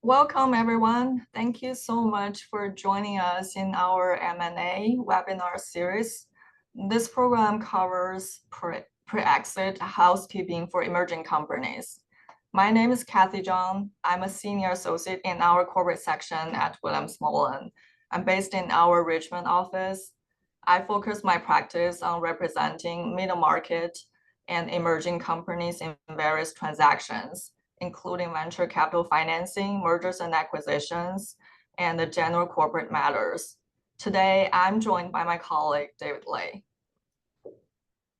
Welcome, everyone. Thank you so much for joining us in our M&A webinar series. This program covers pre-exit housekeeping for emerging companies. My name is Cathy Zhang. I'm a senior associate in our corporate section at Mullen. I'm based in our Richmond office. I focus my practice on representing middle market and emerging companies in various transactions, including venture capital financing, mergers and acquisitions, and the general corporate matters. Today, I'm joined by my colleague, David Lay.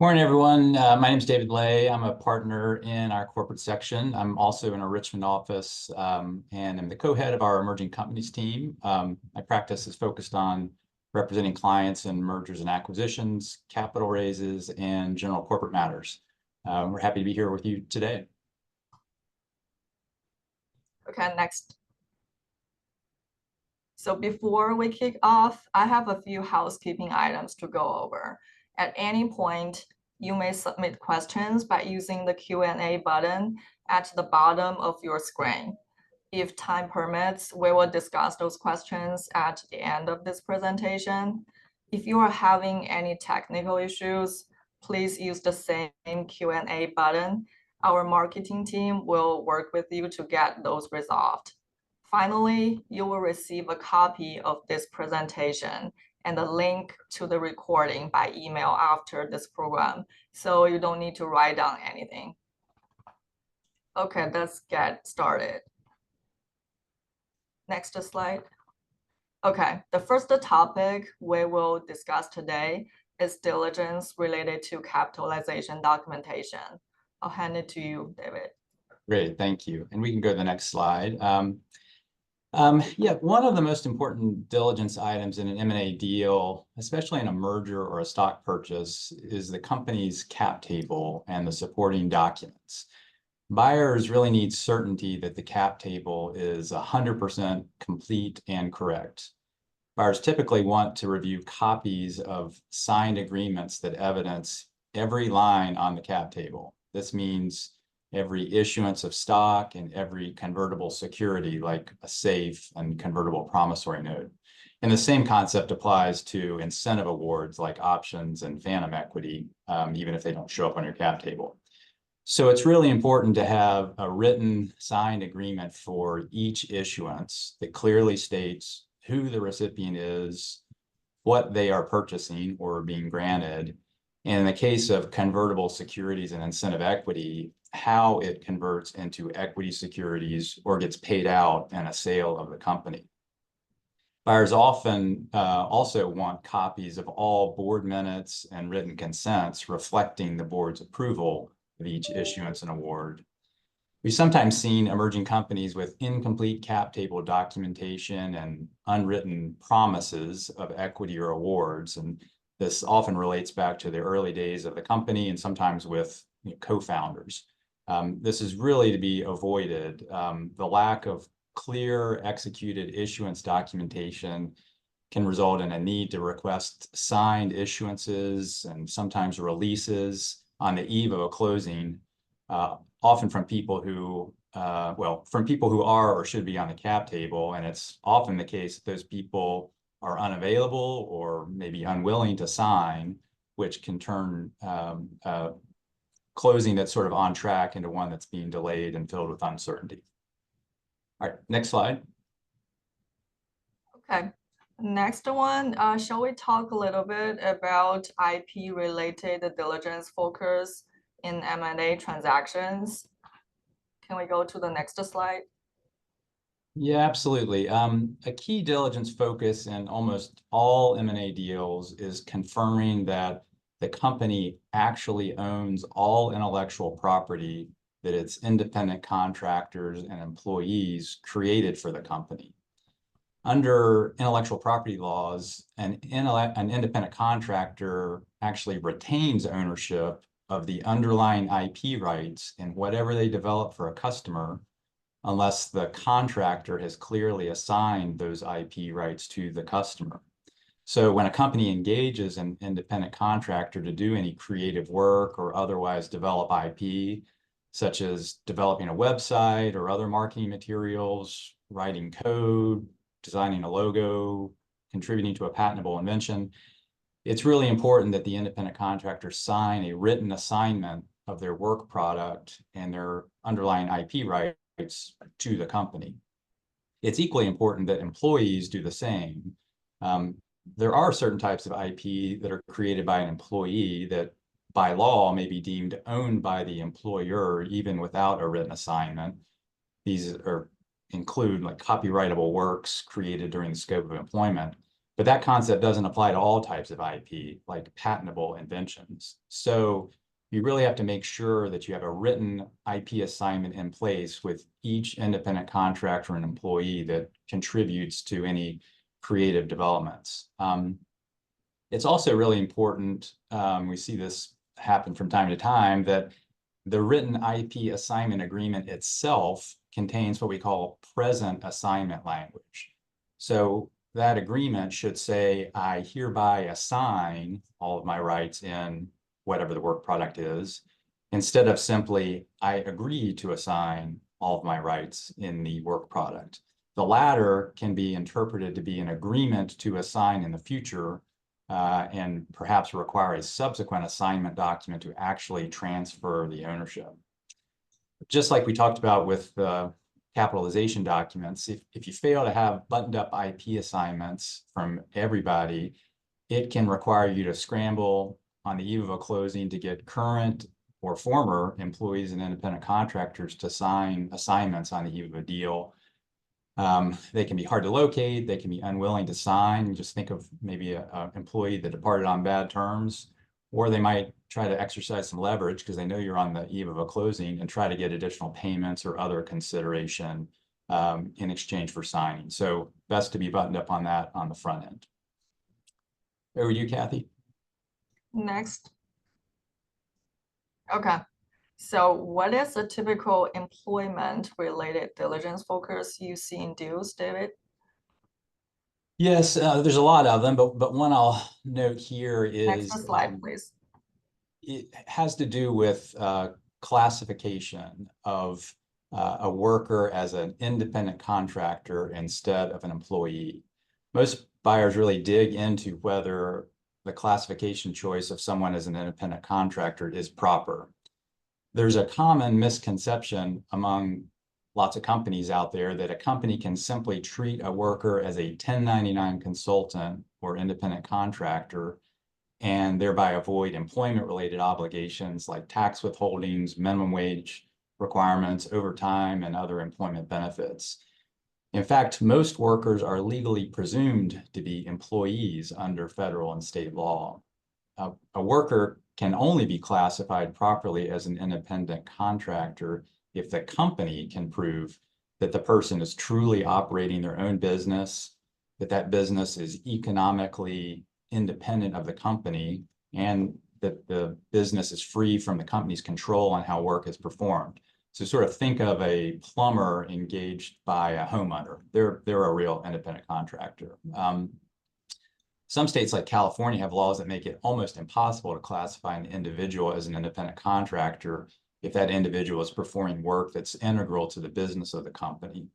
Morning, everyone. My name is David Lay. I'm a partner in our corporate section. I'm also in our Richmond office, and I'm the co-head of our emerging companies team. My practice is focused on representing clients in mergers and acquisitions, capital raises, and general corporate matters. We're happy to be here with you today. Okay, next. So before we kick off, I have a few housekeeping items to go over. At any point, you may submit questions by using the Q&A button at the bottom of your screen. If time permits, we will discuss those questions at the end of this presentation. If you are having any technical issues, please use the same Q&A button. Our marketing team will work with you to get those resolved. Finally, you will receive a copy of this presentation and a link to the recording by email after this program, so you don't need to write down anything. Okay, let's get started. Next slide. Okay, the first topic we will discuss today is diligence related to capitalization documentation. I'll hand it to you, David. Great, thank you. And we can go to the next slide. Yeah, one of the most important diligence items in an M&A deal, especially in a merger or a stock purchase, is the company's cap table and the supporting documents. Buyers really need certainty that the cap table is 100% complete and correct. Buyers typically want to review copies of signed agreements that evidence every line on the cap table. This means every issuance of stock and every convertible security like a safe and convertible promissory note. And the same concept applies to incentive awards like options and phantom equity, even if they don't show up on your cap table. So it's really important to have a written signed agreement for each issuance that clearly states who the recipient is, what they are purchasing or being granted, and in the case of convertible securities and incentive equity, how it converts into equity securities or gets paid out in a sale of the company. Buyers often also want copies of all board minutes and written consents reflecting the board's approval of each issuance and award. We've sometimes seen emerging companies with incomplete cap table documentation and unwritten promises of equity or awards, and this often relates back to the early days of the company and sometimes with co-founders. This is really to be avoided. The lack of clear executed issuance documentation can result in a need to request signed issuances and sometimes releases on the eve of a closing, often from people who, from people who are or should be on the cap table. And it's often the case that those people are unavailable or maybe unwilling to sign, which can turn closing that's sort of on track into one that's being delayed and filled with uncertainty. All right, next slide. Okay, next one, shall we talk a little bit about IP-related diligence focus in M&A transactions? Can we go to the next slide? Yeah, absolutely. A key diligence focus in almost all M&A deals is confirming that the company actually owns all intellectual property that its independent contractors and employees created for the company. Under intellectual property laws, an independent contractor actually retains ownership of the underlying IP rights in whatever they develop for a customer, unless the contractor has clearly assigned those IP rights to the customer. So when a company engages an independent contractor to do any creative work or otherwise develop IP, such as developing a website or other marketing materials, writing code, designing a logo, contributing to a patentable invention. It's really important that the independent contractor sign a written assignment of their work product and their underlying IP rights to the company. It's equally important that employees do the same. There are certain types of IP that are created by an employee that by law may be deemed owned by the employer even without a written assignment. These include like copyrightable works created during the scope of employment. But that concept doesn't apply to all types of IP, like patentable inventions. So you really have to make sure that you have a written IP assignment in place with each independent contractor and employee that contributes to any creative developments. It's also really important, we see this happen from time to time, that the written IP assignment agreement itself contains what we call present assignment language. So that agreement should say, I hereby assign all of my rights in whatever the work product is, instead of simply, I agree to assign all of my rights in the work product. The latter can be interpreted to be an agreement to assign in the future and perhaps require a subsequent assignment document to actually transfer the ownership. Just like we talked about with the capitalization documents, if you fail to have buttoned up IP assignments from everybody, it can require you to scramble on the eve of a closing to get current or former employees and independent contractors to sign assignments on the eve of a deal. They can be hard to locate. They can be unwilling to sign. Just think of maybe an employee that departed on bad terms, or they might try to exercise some leverage because they know you're on the eve of a closing and try to get additional payments or other consideration in exchange for signing. So best to be buttoned up on that on the front end. Over to you, Cathy. Next. Okay. So what is a typical employment-related diligence focus you see in deals, David? Yes, there's a lot of them, but one I'll note here is Next slide, please. It has to do with classification of a worker as an independent contractor instead of an employee. Most buyers really dig into whether the classification choice of someone as an independent contractor is proper. There's a common misconception among lots of companies out there that a company can simply treat a worker as a 1099 consultant or independent contractor and thereby avoid employment-related obligations like tax withholdings, minimum wage requirements, overtime, and other employment benefits. In fact, most workers are legally presumed to be employees under federal and state law. A worker can only be classified properly as an independent contractor if the company can prove that the person is truly operating their own business, that that business is economically independent of the company, and that the business is free from the company's control on how work is performed. So sort of think of a plumber engaged by a homeowner. They're a real independent contractor. Some states like California have laws that make it almost impossible to classify an individual as an independent contractor if that individual is performing work that's integral to the business of the company.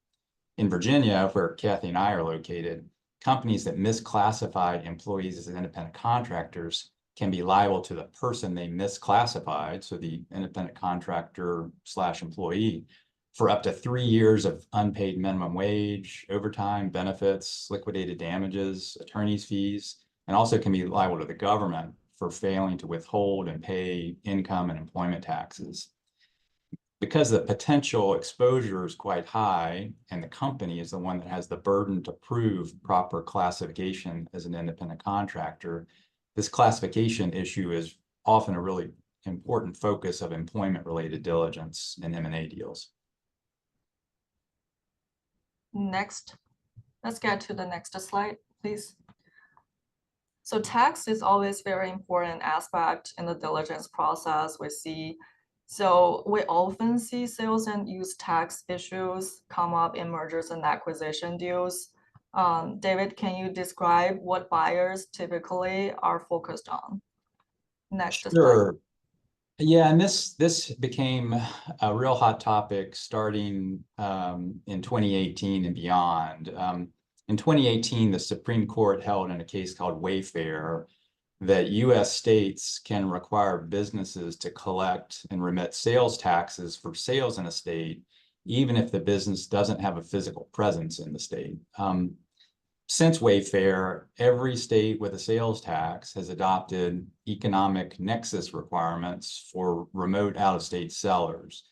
In Virginia, where Cathy and I are located, companies that misclassify employees as independent contractors can be liable to the person they misclassified, so the independent contractor / employee, for up to 3 years of unpaid minimum wage, overtime, benefits, liquidated damages, attorney's fees, and also can be liable to the government for failing to withhold and pay income and employment taxes. Because the potential exposure is quite high and the company is the one that has the burden to prove proper classification as an independent contractor, this classification issue is often a really important focus of employment-related diligence in M&A deals. Next, let's get to the next slide, please. So tax is always very important aspect in the diligence process we see. So we often see sales and use tax issues come up in mergers and acquisition deals. David, can you describe what buyers typically are focused on? Next slide. Sure. Yeah, and this became a real hot topic starting in 2018 and beyond. In 2018, the Supreme Court held in a case called Wayfair that U.S. states can require businesses to collect and remit sales taxes for sales in a state, even if the business doesn't have a physical presence in the state. Since Wayfair, every state with a sales tax has adopted economic nexus requirements for remote out-of-state sellers.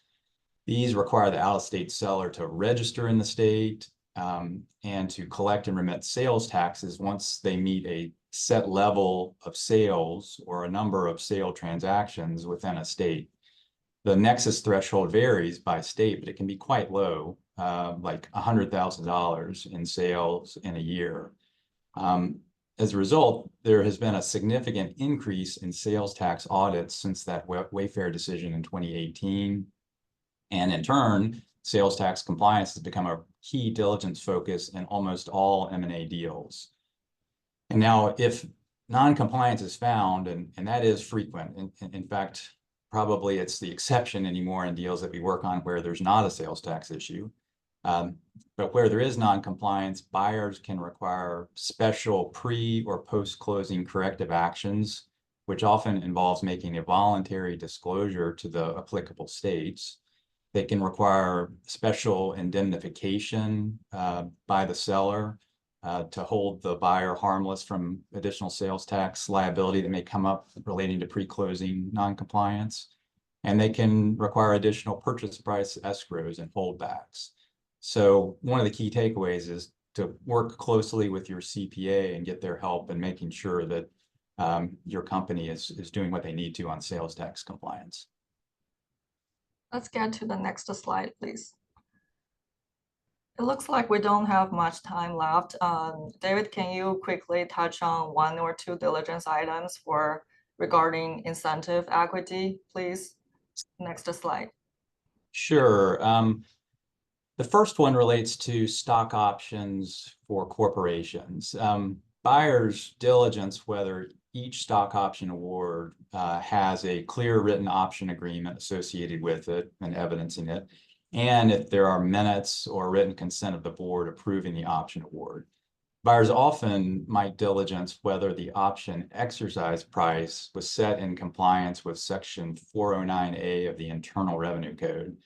These require the out-of-state seller to register in the state and to collect and remit sales taxes once they meet a set level of sales or a number of sale transactions within a state. The nexus threshold varies by state, but it can be quite low, like $100,000 in sales in a year. As a result, there has been a significant increase in sales tax audits since that Wayfair decision in 2018. And in turn, sales tax compliance has become a key diligence focus in almost all M&A deals. And now, if non-compliance is found, and that is frequent, in fact, probably it's the exception anymore in deals that we work on where there's not a sales tax issue. But where there is non-compliance, buyers can require special pre- or post-closing corrective actions, which often involves making a voluntary disclosure to the applicable states. They can require special indemnification by the seller to hold the buyer harmless from additional sales tax liability that may come up relating to pre-closing non-compliance. And they can require additional purchase price escrows and holdbacks. So one of the key takeaways is to work closely with your CPA and get their help in making sure that your company is doing what they need to on sales tax compliance. Let's get to the next slide, please. It looks like we don't have much time left. David, can you quickly touch on one or two diligence items regarding incentive equity, please? Next slide. Sure. The first one relates to stock options for corporations. Buyers diligence whether each stock option award has a clear written option agreement associated with it and evidencing it, and if there are minutes or written consent of the board approving the option award. Buyers often might diligence whether the option exercise price was set in compliance with Section 409A of the Internal Revenue Code.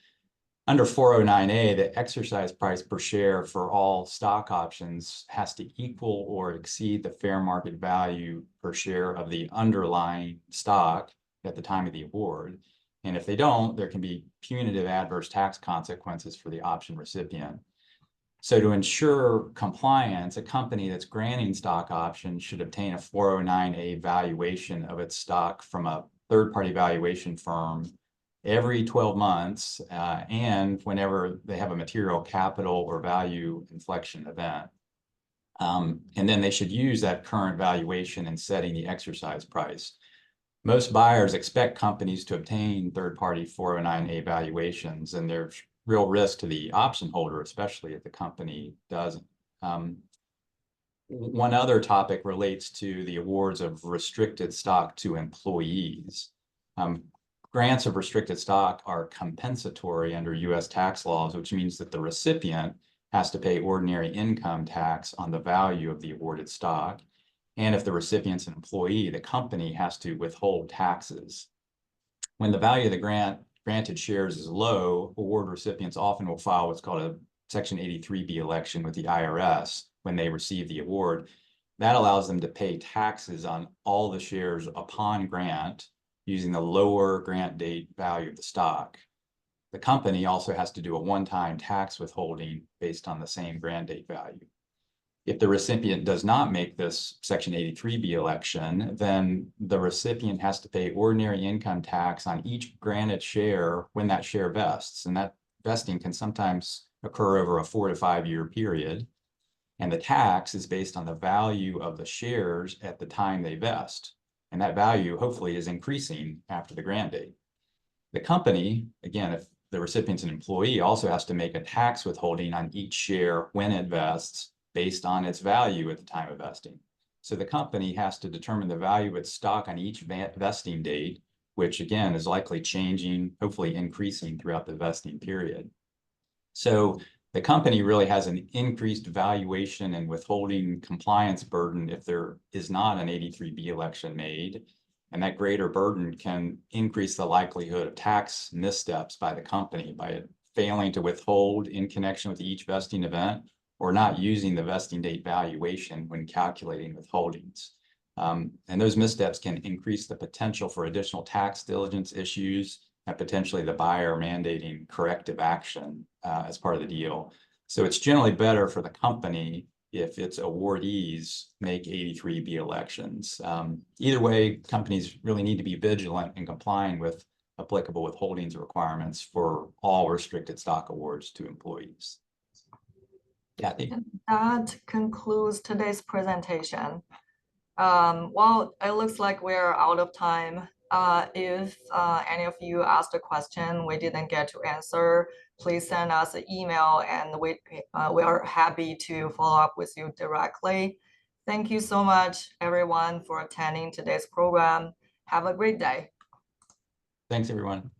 Under 409A, the exercise price per share for all stock options has to equal or exceed the fair market value per share of the underlying stock at the time of the award. And if they don't, there can be punitive adverse tax consequences for the option recipient. So to ensure compliance, a company that's granting stock options should obtain a 409A valuation of its stock from a third-party valuation firm every 12 months and whenever they have a material capital or value inflection event. And then they should use that current valuation in setting the exercise price. Most buyers expect companies to obtain third-party 409A valuations, and there's real risk to the option holder, especially if the company doesn't. One other topic relates to the awards of restricted stock to employees. Grants of restricted stock are compensatory under U.S. tax laws, which means that the recipient has to pay ordinary income tax on the value of the awarded stock. And if the recipient's an employee, the company has to withhold taxes. When the value of the granted shares is low, award recipients often will file what's called a Section 83B election with the IRS when they receive the award. That allows them to pay taxes on all the shares upon grant using the lower grant date value of the stock. The company also has to do a one-time tax withholding based on the same grant date value. If the recipient does not make this Section 83B election, then the recipient has to pay ordinary income tax on each granted share when that share vests. And that vesting can sometimes occur over a 4 to 5 year period. And the tax is based on the value of the shares at the time they vest. And that value hopefully is increasing after the grant date. The company, again, if the recipient's an employee, also has to make a tax withholding on each share when it vests based on its value at the time of vesting. So the company has to determine the value of its stock on each vesting date, which again is likely changing, hopefully increasing throughout the vesting period. So the company really has an increased valuation and withholding compliance burden if there is not an 83B election made. And that greater burden can increase the likelihood of tax missteps by the company by failing to withhold in connection with each vesting event or not using the vesting date valuation when calculating withholdings. And those missteps can increase the potential for additional tax diligence issues and potentially the buyer mandating corrective action as part of the deal. So it's generally better for the company if its awardees make 83B elections. Either way, companies really need to be vigilant in complying with applicable withholdings requirements for all restricted stock awards to employees. Cathy? That concludes today's presentation. Well, it looks like we're out of time. If any of you asked a question we didn't get to answer, please send us an email and we are happy to follow up with you directly. Thank you so much, everyone, for attending today's program. Have a great day. Thanks, everyone.